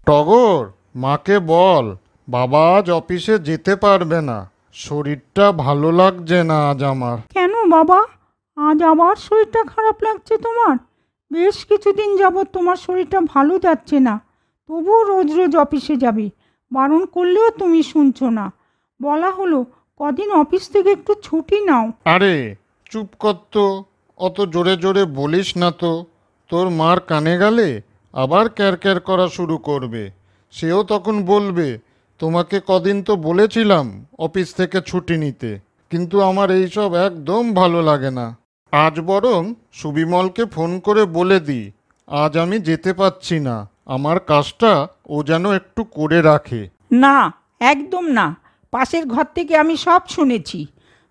টগর, মাকে বল বাবা আজ অফিসে যেতে পারবে না। শরীরটা ভালো লাগছে না আজ আমার। কেন বাবা, আজ আবার শরীরটা খারাপ লাগছে তোমার? বেশ কিছুদিন যাবৎ তোমার শরীরটা ভালো যাচ্ছে না, তবুও রোজ রোজ অফিসে যাবে। বারণ করলেও তুমি শুনছো না। বলা হলো কদিন অফিস থেকে একটু ছুটি নাও। আরে চুপ কর তো, অত জোরে জোরে বলিস না তো। তোর মার কানে গেলে আবার ক্যারক্যার করা শুরু করবে। সেও তখন বলবে তোমাকে কদিন তো বলেছিলাম অফিস থেকে ছুটি নিতে, কিন্তু আমার এইসব একদম ভালো লাগে না। আজ বরং সুবিমলকে ফোন করে বলে দিই আজ আমি যেতে পারছি না, আমার কাজটা ও যেন একটু করে রাখে। না, একদম না। পাশের ঘর থেকে আমি সব শুনেছি।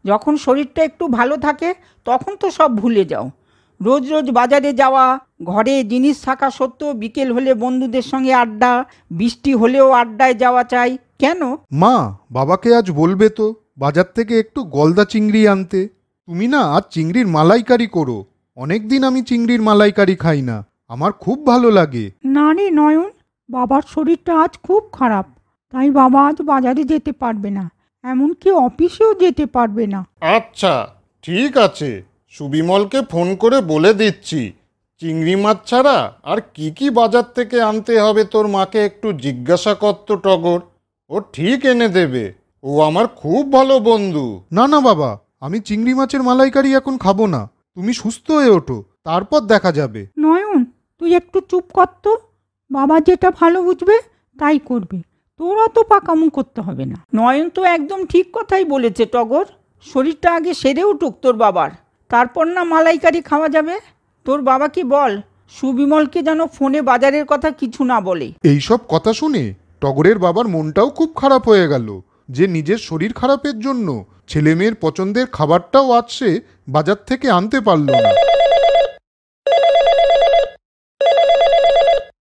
যখন শরীরটা একটু ভালো থাকে তখন তো সব ভুলে যাও। রোজ রোজ বাজারে যাওয়া, ঘরে জিনিস থাকা সত্ত্বেও বিকেল হলে বন্ধুদের সঙ্গে আড্ডা, বৃষ্টি হলেও আড্ডায় যাওয়া চাই কেন? মা, বাবাকে আজ বলবে তো বাজার থেকে একটু গলদা চিংড়ি আনতে। তুমি না আজ চিংড়ির মালাইকারি করো। অনেক দিন আমি চিংড়ির মালাইকারি খাই না, আমার খুব ভালো লাগে। না রে নয়ন, বাবার শরীরটা আজ খুব খারাপ, তাই বাবা আজ বাজারে যেতে পারবে না, এমনকি অফিসেও যেতে পারবে না। আচ্ছা ঠিক আছে, সুবিমলকে ফোন করে বলে দিচ্ছি চিংড়ি মাছ ছাড়া আর কি কি বাজার থেকে আনতে হবে তোর মাকে একটু জিজ্ঞাসা কর তো টগর, ও ঠিক এনে দেবে। ও আমার খুব ভালো বন্ধু। না না বাবা, আমি চিংড়ি মাছের মালাইকারি এখন খাবো না। তুমি সুস্থ হয়ে ওঠো, তারপর দেখা যাবে। নয়ন, তুই একটু চুপ কর তো। বাবা যেটা ভালো বুঝবে তাই করবে, তোর অত পাকামো করতে হবে না। নয়ন তো একদম ঠিক কথাই বলেছে টগর। শরীরটা আগে সেরে উঠুক তোর বাবার, তারপর না মালাইকারি খাওয়া যাবে। তোর বাবাকে বল সুবিমলকে যেন ফোনে বাজারের কথা কিছু না বলে। এইসব কথা শুনে টগরের বাবার মনটাও খুব খারাপ হয়ে গেল, যে নিজের শরীর খারাপের জন্য ছেলে মেয়ের পছন্দের খাবারটাও আজ সে বাজার থেকে আনতে পারল না।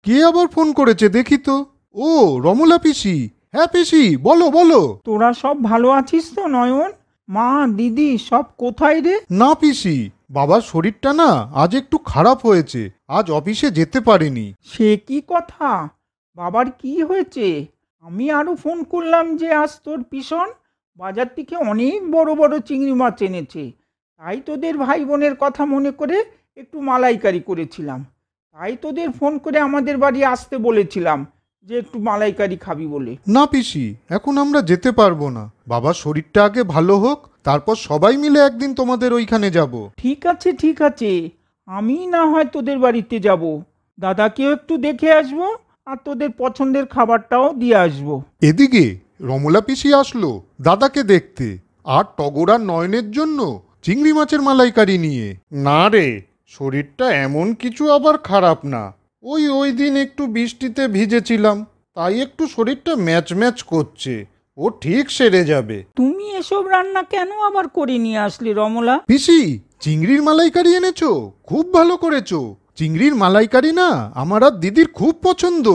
কে আবার ফোন করেছে দেখি তো। ও, রমলা পিসি। হ্যাঁ পিসি, বলো বলো। তোরা সব ভালো আছিস তো নয়ন? মা দিদি সব কোথায় রে? না পিসি, বাবার শরীরটা না আজ একটু খারাপ হয়েছে, আজ অফিসে যেতে পারেনি। সে কি কথা? বাবার কি হয়েছে? আমি আরো ফোন করলাম যে আজ তোর পিসন বাজার থেকে অনেক বড় বড় চিংড়ি মাছ এনেছে, তাই তোদের ভাই বোনের কথা মনে করে একটু মালাইকারি করেছিলাম। তাই তোদের ফোন করে আমাদের বাড়ি আসতে বলেছিলাম যে একটু মালাইকারি খাবি বলে। না পিসি, এখন আমরা যেতে পারবো না। বাবার শরীরটা আগে ভালো হোক, তারপর সবাই মিলে একদিন তোমাদের ওইখানে যাব। ঠিক আছে ঠিক আছে, আমি না হয় তোদের বাড়িতে যাব, দাদাকেও একটু দেখে আসবো, আর তোদের পছন্দের খাবারটাও দিয়ে আসবো। এদিকে রমলা পিসি আসলো দাদাকে দেখতে, আর টগর আর নয়নের জন্য চিংড়ি মাছের মালাইকারি নিয়ে। না রে, শরীরটা এমন কিছু আবার খারাপ না। ওই দিন একটু বৃষ্টিতে ভিজেছিলাম, তাই একটু শরীরটা ম্যাচ ম্যাচ করছে। ও ঠিক সেরে যাবে। তুমি এসব রান্না কেন আবার করে নিয়ে আসলে রমলা? পিসি, চিংড়ির মালাইকারি এনেছো, খুব ভালো করেছো। চিংড়ির মালাইকারি না আমার আর দিদির খুব পছন্দ।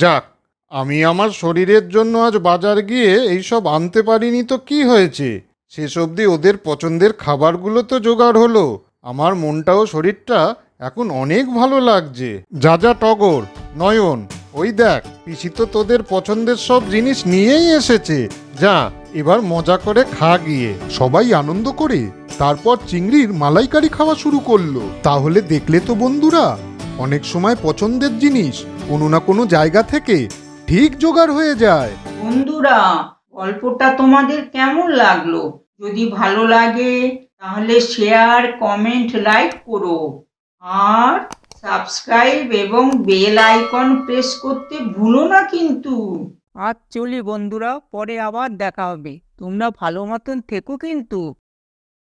যাক, আমি আমার শরীরের জন্য আজ বাজার গিয়ে এইসব আনতে পারিনি তো কি হয়েছে, শেষ অবধি ওদের পছন্দের খাবারগুলো তো জোগাড় হলো। আমার মনটাও শরীরটা এখন অনেক ভালো লাগছে। যা যা টগর, নয়ন, ওই দেখ পিসি তো তোদের পছন্দের সব জিনিস নিয়েই এসেছে। যা, এবার মজা করে খা গিয়ে। সবাই আনন্দ করে তারপর চিংড়ির মালাইকারি খাওয়া শুরু করলো। তাহলে দেখলে তো বন্ধুরা, অনেক সময় পছন্দের জিনিস কোনো না কোনো জায়গা থেকে ঠিক জোগাড় হয়ে যায়। বন্ধুরা, গল্পটা তোমাদের কেমন লাগলো? যদি ভালো লাগে তাহলে শেয়ার, কমেন্ট, লাইক করো, আর সাবস্ক্রাইব এবং বেল আইকন প্রেস করতে ভুলো না কিন্তু। আজ চলি বন্ধুরা, পরে আবার দেখা হবে। তোমরা ভালো মতন থেকো কিন্তু।